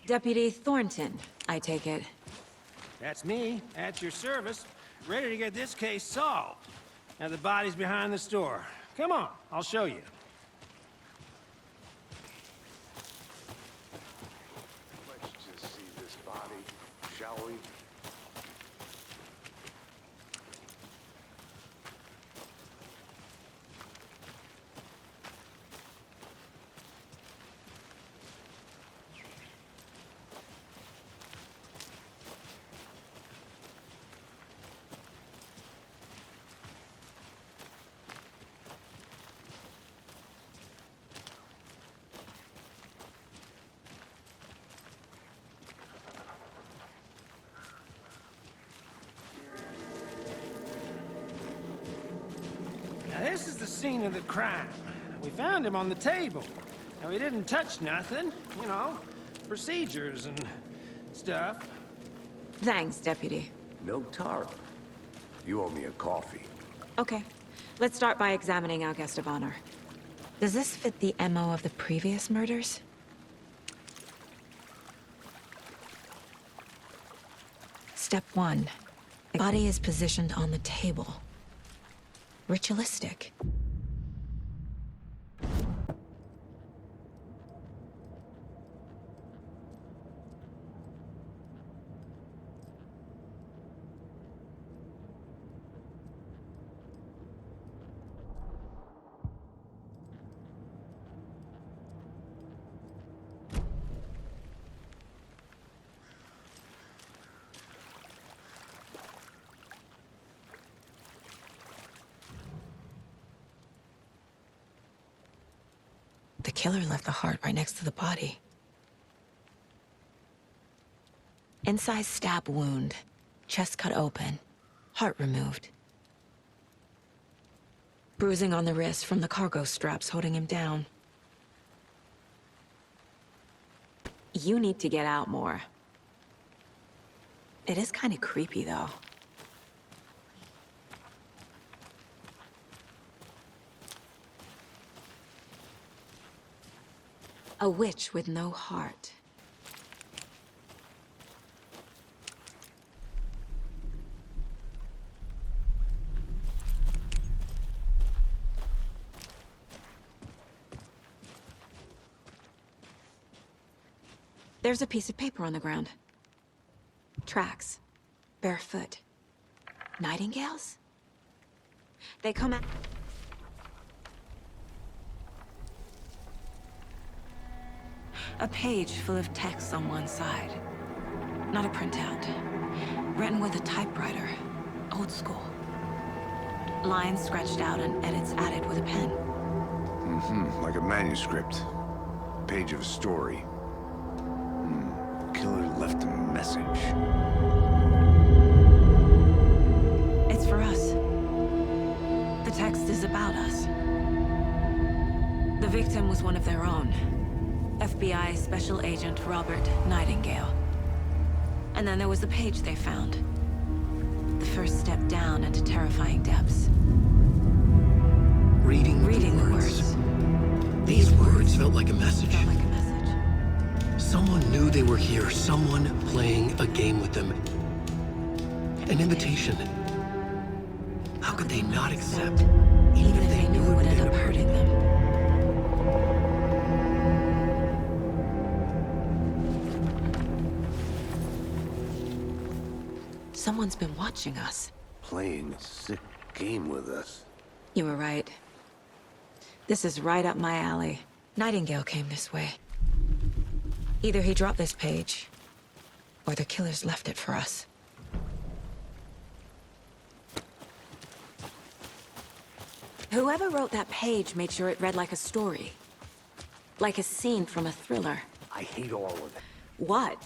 Deputy Thornton, I take it. That's me, at your service, ready to get this case solved. Now the body's behind the store. Come on, I'll show you. Let's just see this body, shall we? Now this is the scene of the crime. We found him on the table. Now he didn't touch nothing, you know, procedures and stuff. Thanks, Deputy. No tar. You owe me a coffee. Okay. Let's start by examining our guest of honor. Does this fit the MO of the previous murders? Step 1. The body is positioned on the table. Ritualistic. The killer left the heart right next to the body. Incised stab wound, chest cut open, heart removed. Bruising on the wrist from the cargo straps holding him down. You need to get out more. It is kind of creepy, though. A witch with no heart. There's a piece of paper on the ground. Tracks. Barefoot. Nightingales? They come out... A page full of text on one side. Not a printout. Written with a typewriter. Old school. Lines scratched out and edits added with a pen. Like a manuscript. Page of a story. Killer left a message. It's for us. The text is about us. The victim was one of their own. FBI Special Agent Robert Nightingale. And then there was the page they found. The first step down into terrifying depths. Reading the words. These words felt like a message. Felt like a message. Someone knew they were here, someone playing a game with them. An invitation. How could they not accept, Even if they knew it would end up hurting them. Someone's been watching us. Playing a sick game with us. You were right. This is right up my alley. Nightingale came this way. Either he dropped this page, or the killers left it for us. Whoever wrote that page made sure it read like a story. Like a scene from a thriller. I hate all of it. What?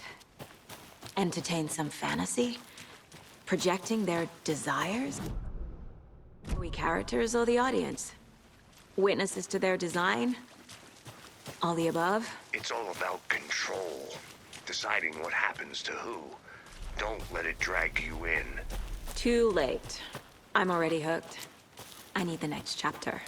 Entertain some fantasy? Projecting their desires? Are we characters or the audience? Witnesses to their design? All the above? It's all about control. Deciding what happens to who. Don't let it drag you in. Too late. I'm already hooked. I need the next chapter.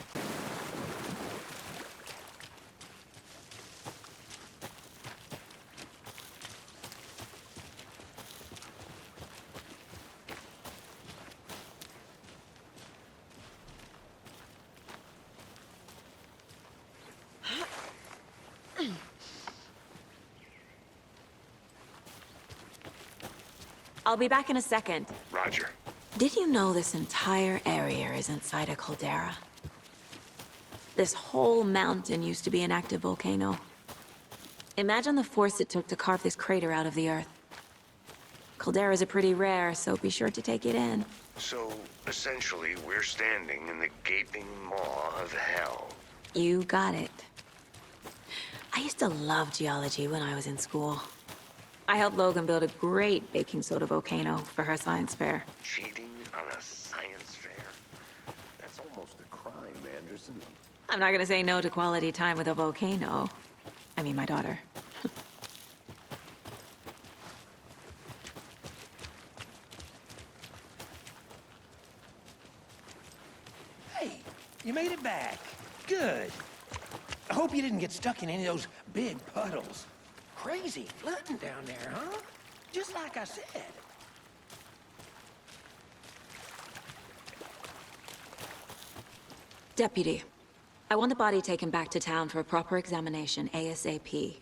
I'll be back in a second. Roger. Did you know this entire area is inside a caldera? This whole mountain used to be an active volcano. Imagine the force it took to carve this crater out of the earth. Calderas are pretty rare, so be sure to take it in. So, essentially, we're standing in the gaping maw of hell. You got it. I used to love geology when I was in school. I helped Logan build a great baking soda volcano for her science fair. Cheating on a science fair? That's almost a crime, Anderson. I'm not gonna say no to quality time with a volcano. I mean, my daughter. Hey, you made it back. Good. I hope you didn't get stuck in any of those big puddles. Crazy flooding down there, huh? Just like I said. Deputy, I want the body taken back to town for a proper examination ASAP.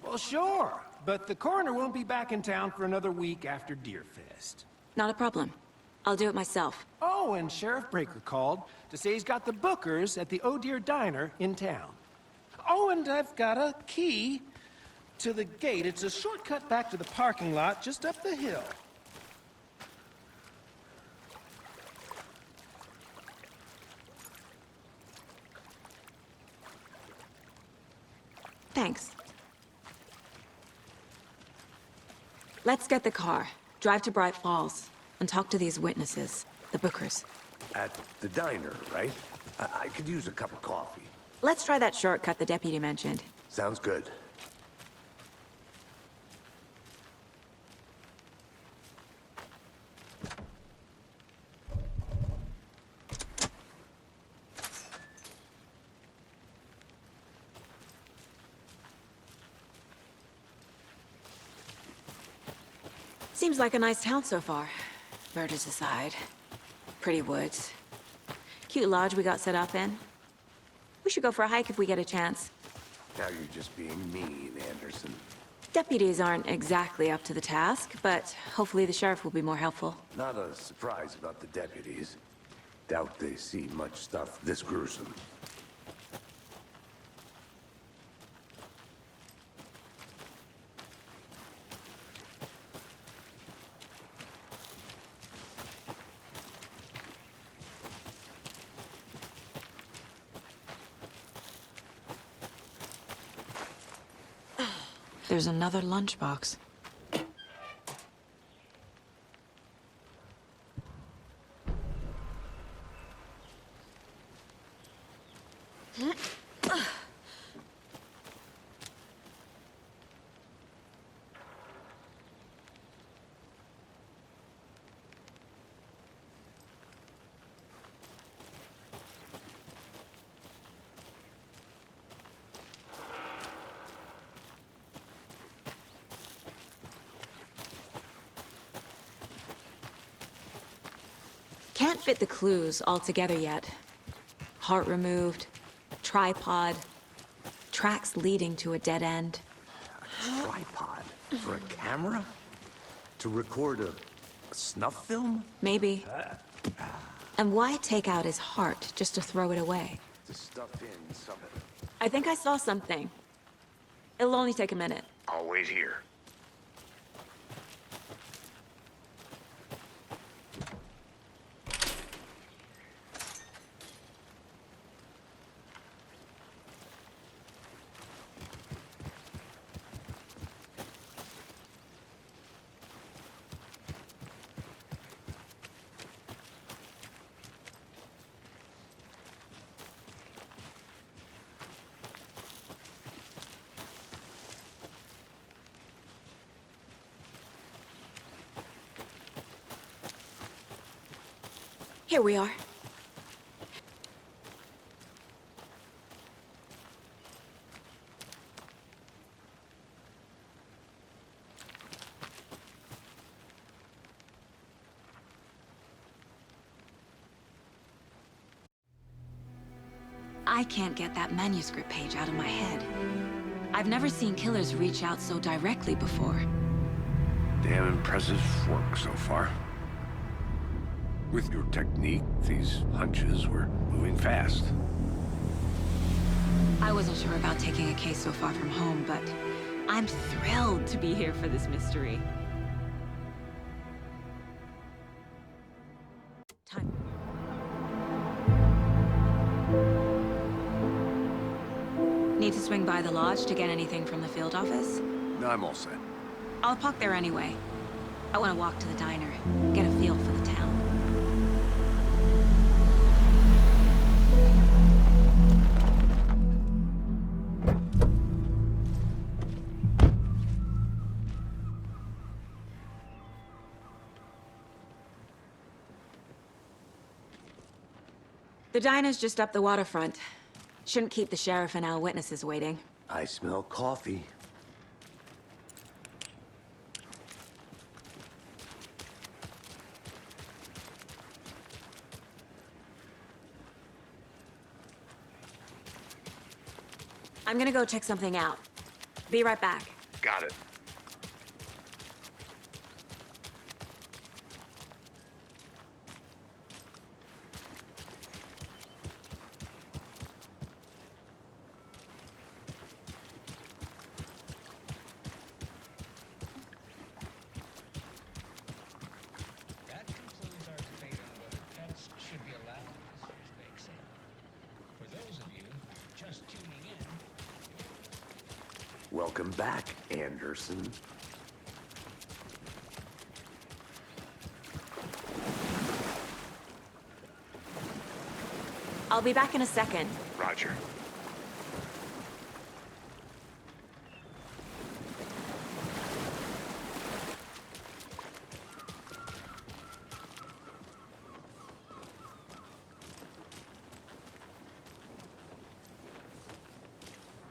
Well, sure. But the coroner won't be back in town for another week after Deerfest. Not a problem. I'll do it myself. Oh, and Sheriff Breaker called to say he's got the Bookers at the Oh Dear Diner in town. Oh, and I've got a key to the gate. It's a shortcut back to the parking lot just up the hill. Thanks. Let's get the car, drive to Bright Falls, and talk to these witnesses, the Bookers. At the diner, right? I could use a cup of coffee. Let's try that shortcut the deputy mentioned. Sounds good. Seems like a nice town so far. Murders aside. Pretty woods. Cute lodge we got set up in. We should go for a hike if we get a chance. Now you're just being mean, Anderson. Deputies aren't exactly up to the task, but hopefully the sheriff will be more helpful. Not a surprise about the deputies. Doubt they see much stuff this gruesome. There's another lunchbox. Can't fit the clues all together yet. Heart removed, tripod, tracks leading to a dead end. A tripod? For a camera? To record a snuff film? Maybe. And why take out his heart just to throw it away? To stuff in some of it. I think I saw something. It'll only take a minute. I'll wait here. Here we are. I can't get that manuscript page out of my head. I've never seen killers reach out so directly before. Damn impressive work so far. With your technique, these hunches were moving fast. I wasn't sure about taking a case so far from home, but I'm thrilled to be here for this mystery. Time. Need to swing by the lodge to get anything from the field office? No, I'm all set. I'll park there anyway. I want to walk to the diner, get a feel for the town. The diner's just up the waterfront. Shouldn't keep the sheriff and our witnesses waiting. I smell coffee. I'm gonna go check something out. Be right back. Got it. That concludes our debate on whether pets should be allowed at this year's bake sale. For those of you just tuning in, Welcome back, Anderson. I'll be back in a second. Roger.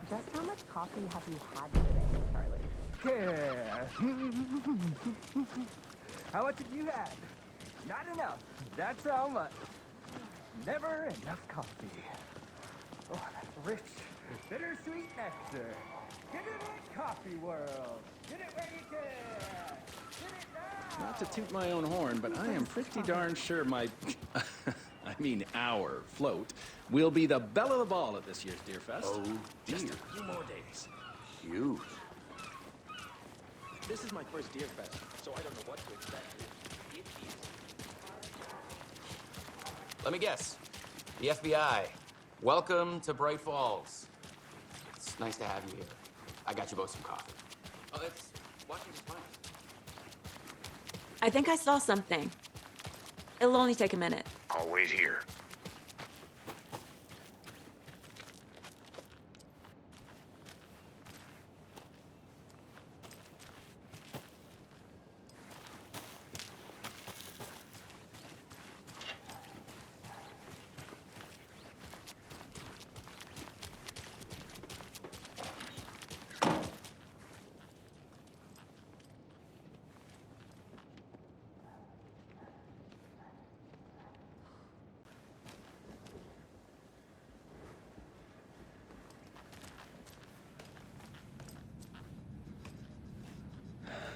Just how much coffee have you had today, Charlie? Yeah. How much have you had? Not enough. That's how much. Never enough coffee. Oh, that rich, bittersweet nectar. Get it in coffee world. Get it where you can. Get it now. Not to toot my own horn, but I am pretty darn sure my, I mean our float, will be the belle of the ball at this year's Deer Fest. Oh, Just dear. a few more days. Huge. This is my first Deer Fest, so I don't know what to expect. It is. Let me guess. The FBI. Welcome to Bright Falls. It's nice to have you here. I got you both some coffee. Oh, it's Washington's finest. I think I saw something. It'll only take a minute. I'll wait here.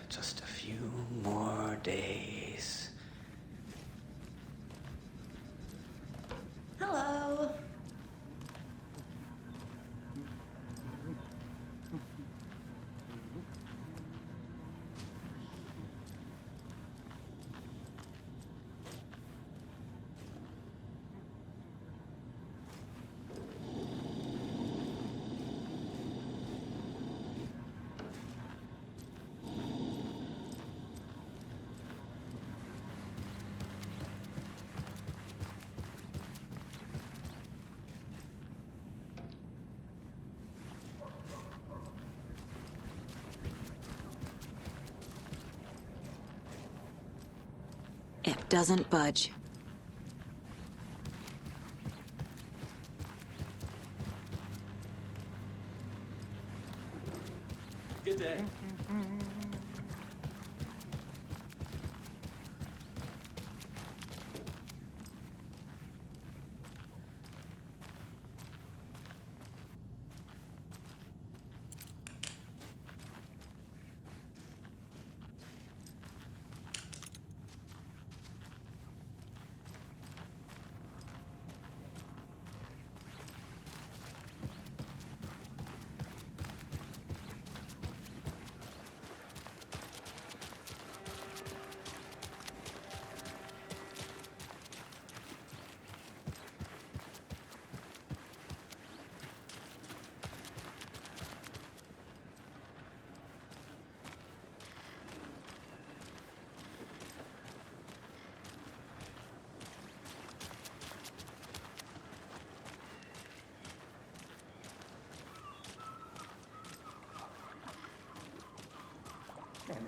Just a few more days. Hello. It doesn't budge. Good day.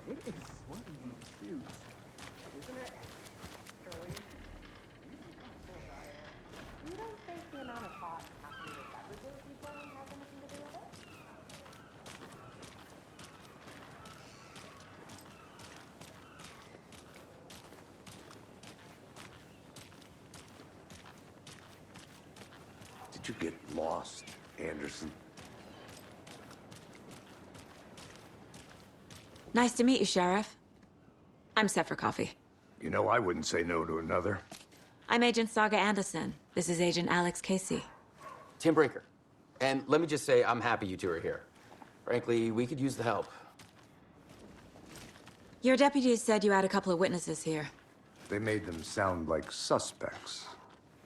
It is sweaty in these suits, isn't it? Shirley, You don't think the amount of hot caffeinated beverages you drink has anything to do with it? Did you get lost, Anderson? Nice to meet you, Sheriff. I'm set for coffee. You know, I wouldn't say no to another. I'm Agent Saga Anderson. This is Agent Alex Casey. Tim Brinker. And let me just say, I'm happy you two are here. Frankly, we could use the help. Your deputies said you had a couple of witnesses here. They made them sound like suspects.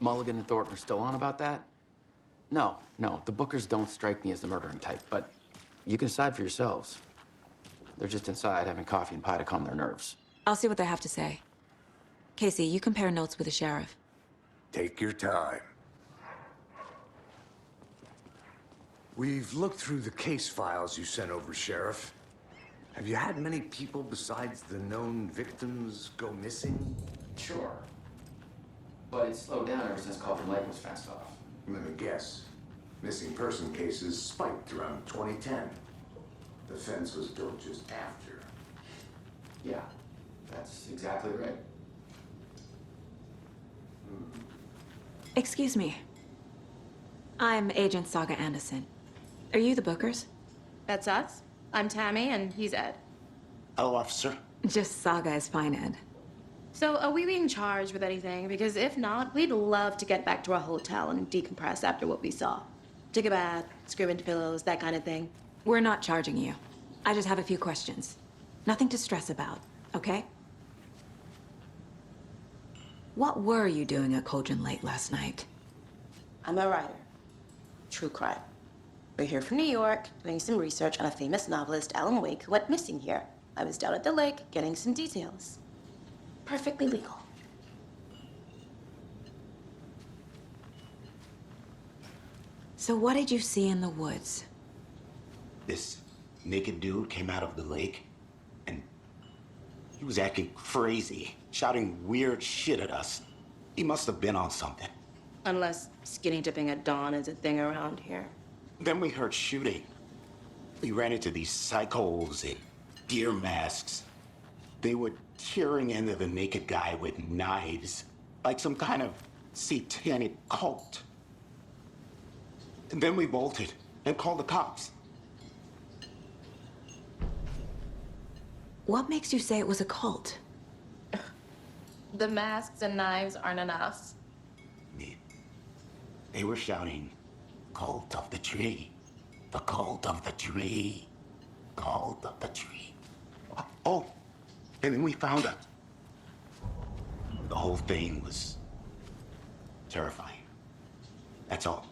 Mulligan and Thornton are still on about that? No, the Bookers don't strike me as the murdering type, but you can decide for yourselves. They're just inside having coffee and pie to calm their nerves. I'll see what they have to say. Casey, you compare notes with the sheriff. Take your time. We've looked through the case files you sent over, Sheriff. Have you had many people besides the known victims go missing? Sure. But it's slowed down ever since Cauldron Lake was fenced off. Let me guess. Missing person cases spiked around 2010. The fence was built just after. Yeah, that's exactly right. Excuse me. I'm Agent Saga Anderson. Are you the Bookers? That's us. I'm Tammy, and he's Ed. Hello, officer. Just Saga is fine, Ed. So, are we being charged with anything? Because if not, we'd love to get back to our hotel and decompress after what we saw. Take a bath, scream into pillows, that kind of thing. We're not charging you. I just have a few questions. Nothing to stress about, okay? What were you doing at Cauldron Lake last night? I'm a writer. True crime. We're here from New York, doing some research on a famous novelist, Alan Wake, who went missing here. I was down at the lake, getting some details. Perfectly legal. So what did you see in the woods? This naked dude came out of the lake, and he was acting crazy, shouting weird shit at us. He must have been on something. Unless skinny dipping at dawn is a thing around here. Then we heard shooting. We ran into these psychos in deer masks. They were tearing into the naked guy with knives, like some kind of satanic cult. And then we bolted and called the cops. What makes you say it was a cult? The masks and knives aren't enough. They were shouting, "Cult of the tree, the cult of the tree, cult of the tree." Oh, and then we found it. The whole thing was terrifying. That's all.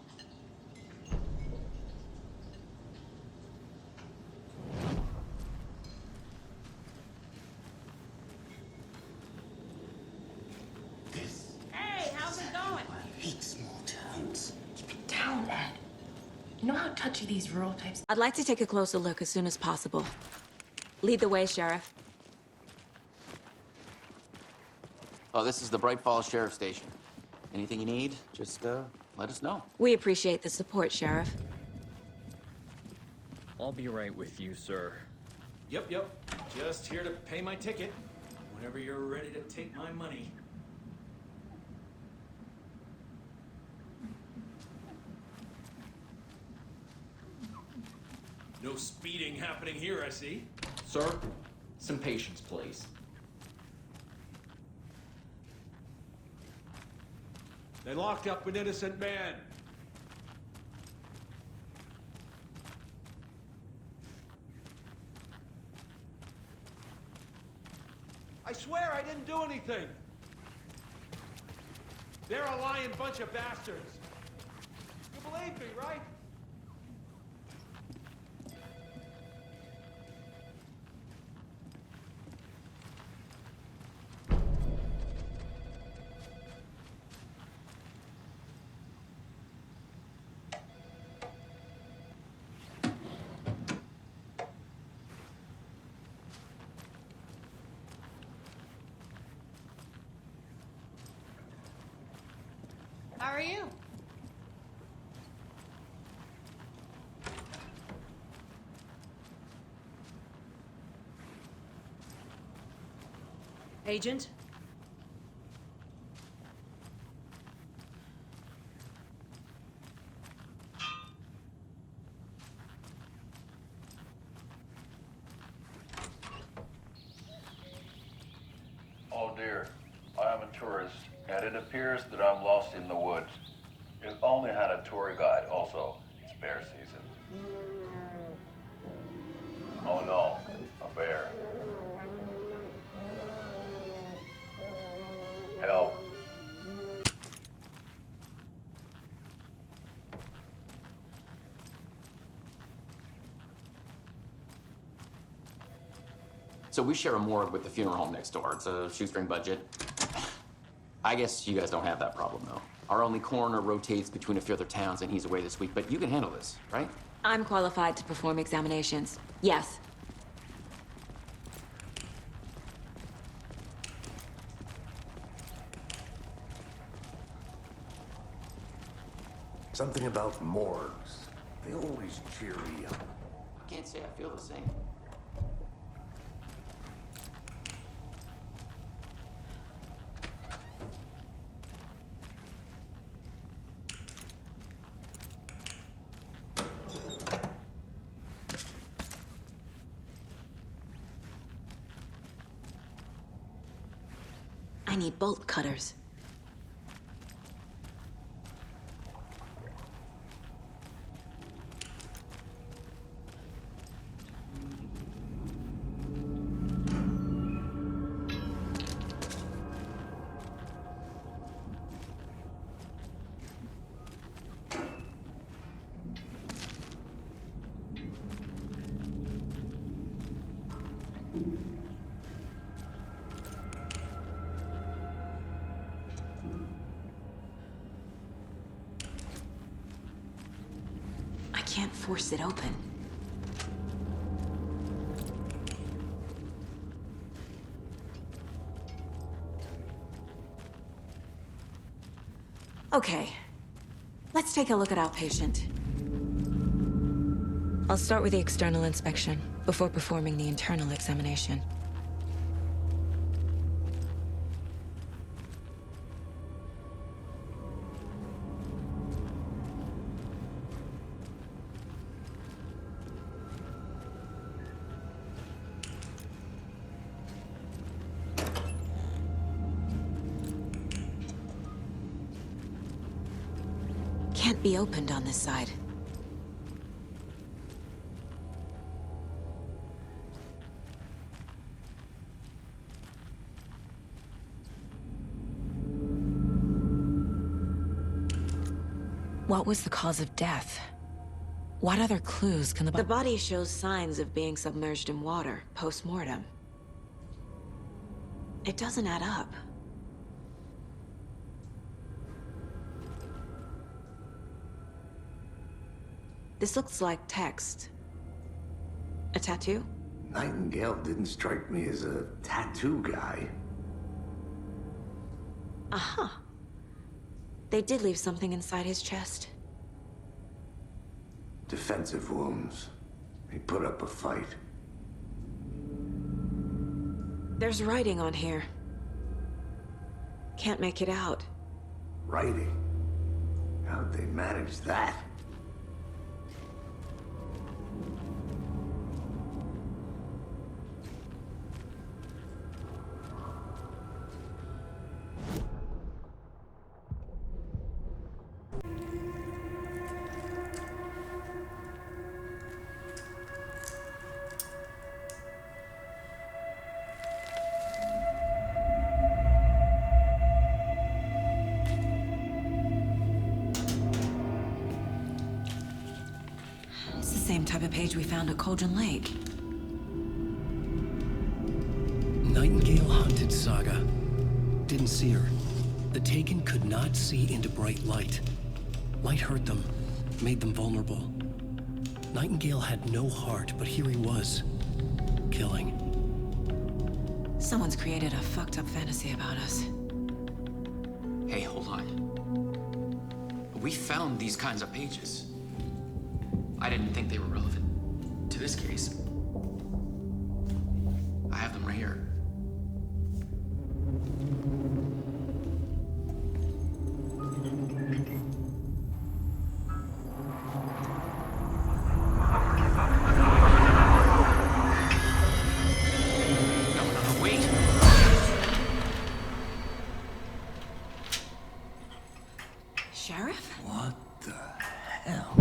Hey, how's it going? I hate small towns. Keep it down, Ed. You know how touchy these rural types... I'd like to take a closer look as soon as possible. Lead the way, Sheriff. Oh, this is the Bright Falls Sheriff Station. Anything you need, just let us know. We appreciate the support, Sheriff. I'll be right with you, sir. Yep. Just here to pay my ticket. Whenever you're ready to take my money. No speeding happening here, I see. Sir, some patience, please. They locked up an innocent man. I swear I didn't do anything. They're a lying bunch of bastards. You believe me, right? are you? Agent? Oh dear, I am a tourist, and it appears that I'm lost in the woods. If only had a tour guide also. It's bear season. Oh no, a bear. Help. So we share a morgue with the funeral home next door. It's a shoestring budget. I guess you guys don't have that problem, though. Our only coroner rotates between a few other towns, and he's away this week, but you can handle this, right? I'm qualified to perform examinations. Yes. Something about morgues. They always cheer me up. Can't say I feel the same. I need bolt cutters. I can't force it open. Okay, let's take a look at our patient. I'll start with the external inspection before performing the internal examination. Can't be opened on this side. What was the cause of death? What other clues can the body shows signs of being submerged in water post-mortem. It doesn't add up. This looks like text. A tattoo? Nightingale didn't strike me as a tattoo guy. Aha. They did leave something inside his chest. Defensive wounds. He put up a fight. There's writing on here. Can't make it out. Writing? How'd they manage that? It's the same type of page we found at Cauldron Lake. Nightingale hunted Saga. Didn't see her. The Taken could not see into bright light. Light hurt them, made them vulnerable. Nightingale had no heart, but here he was, killing. Someone's created a fucked up fantasy about us. Hey, hold on. We found these kinds of pages. I didn't think they were relevant to this case. I have them right here. No, wait. Sheriff? What the hell?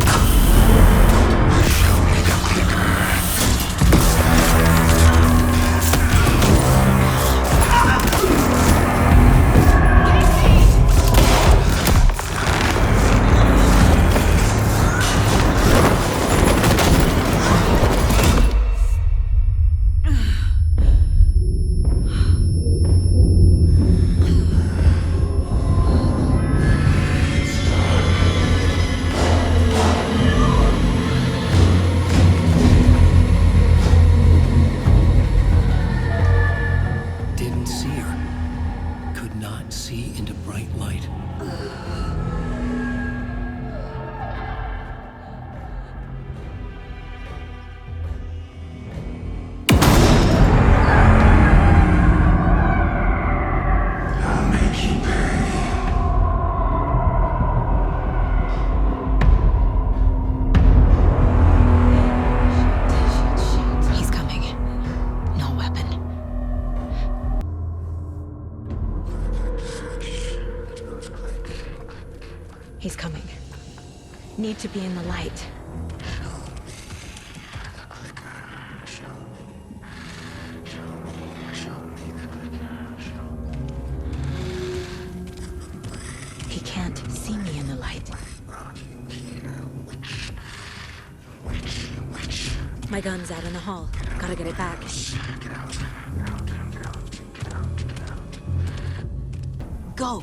Didn't see her. Could not see into bright light. I'll make you pay. He's coming. No weapon. He's coming. Need to be in the light. He can't see me in the light. My gun's out in the hall. Gotta get it back. Go!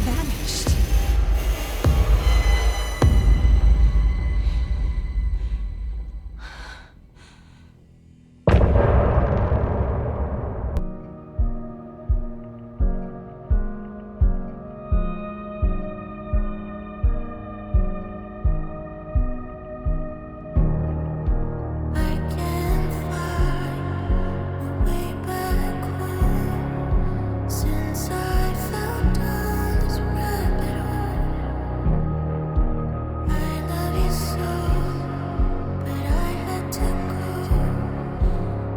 Vanished. Since I fell down this rabbit hole, I love you so, but I had to go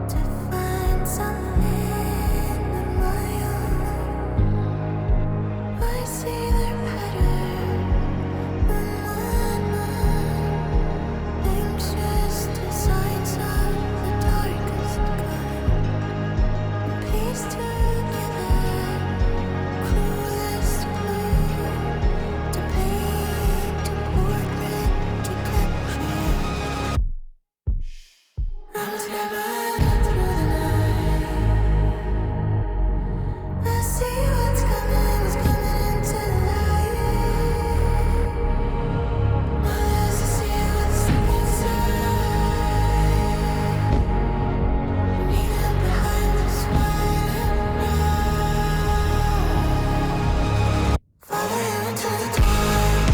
to find something of my own. I see their pattern on my mind, anxious designs of the darkest kind, pieced together. Cruelest clue to paint a portrait to capture. I was never through the night. I see what's coming into the light. Others to see what's inside. Meet up behind the swine. Follow you into the dark.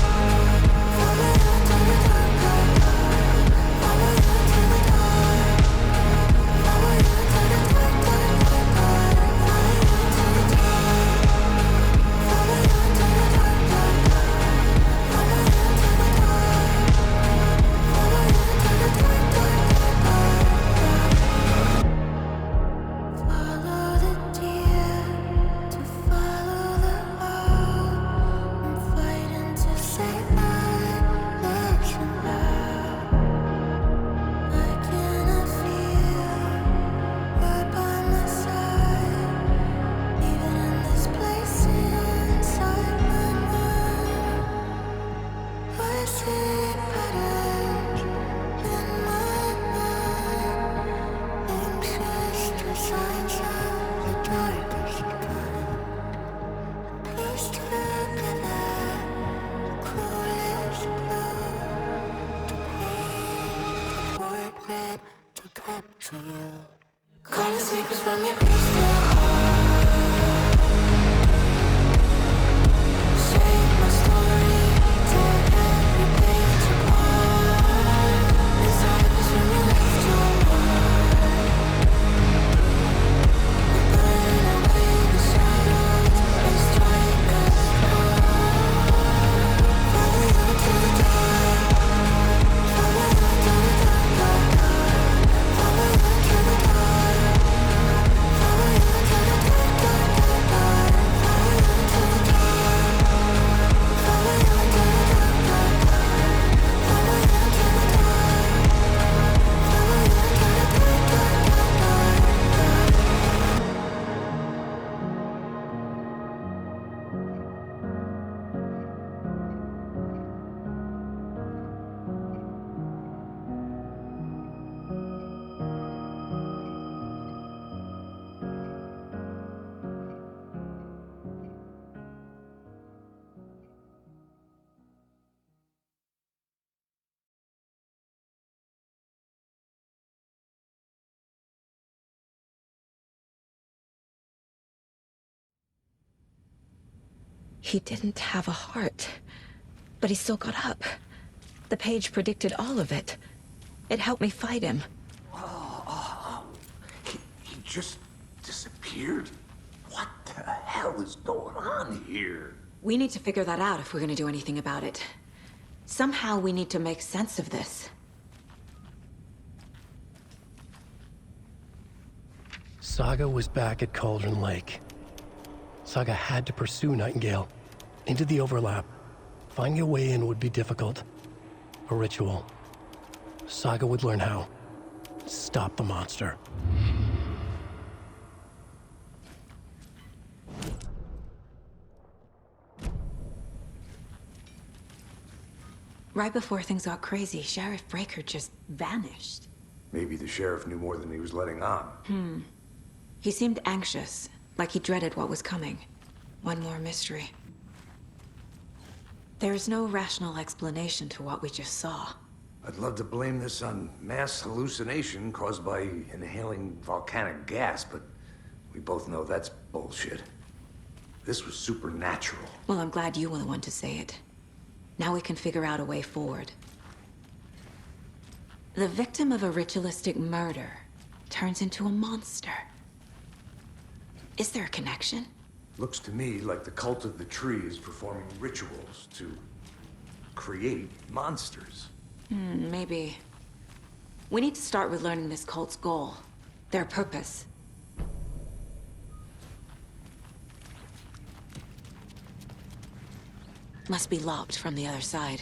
Follow you into the dark. Follow you into the dark. Follow you into the dark, dark, dark, dark. Follow you into the dark. Calling secrets from your crystal heart. Shape my story, tear every page apart. Inside was when you left your mark. We burn away the shadows and strike us apart. Follow you into the dark. Follow you into the dark, dark, dark. Follow you into the dark. Follow you into the dark, dark, dark, dark. Follow you into the dark. Follow you into the dark, dark, dark. Follow you into the dark. Follow you into the dark, dark, He didn't have a heart, but he still got up. The page predicted all of it. It helped me fight him. He just disappeared? What the hell is going on here? We need to figure that out if we're gonna do anything about it. Somehow we need to make sense of this. Saga was back at Cauldron Lake. Saga had to pursue Nightingale. Into the overlap. Finding a way in would be difficult. A ritual. Saga would learn how. Stop the monster. Right before things got crazy, Sheriff Breaker just vanished. Maybe the sheriff knew more than he was letting on. He seemed anxious, like he dreaded what was coming. One more mystery. There's no rational explanation to what we just saw. I'd love to blame this on mass hallucination caused by inhaling volcanic gas, but we both know that's bullshit. This was supernatural. Well, I'm glad you were the one to say it. Now we can figure out a way forward. The victim of a ritualistic murder turns into a monster. Is there a connection? Looks to me like the cult of the tree is performing rituals to create monsters. Maybe. We need to start with learning this cult's goal. Their purpose. Must be locked from the other side.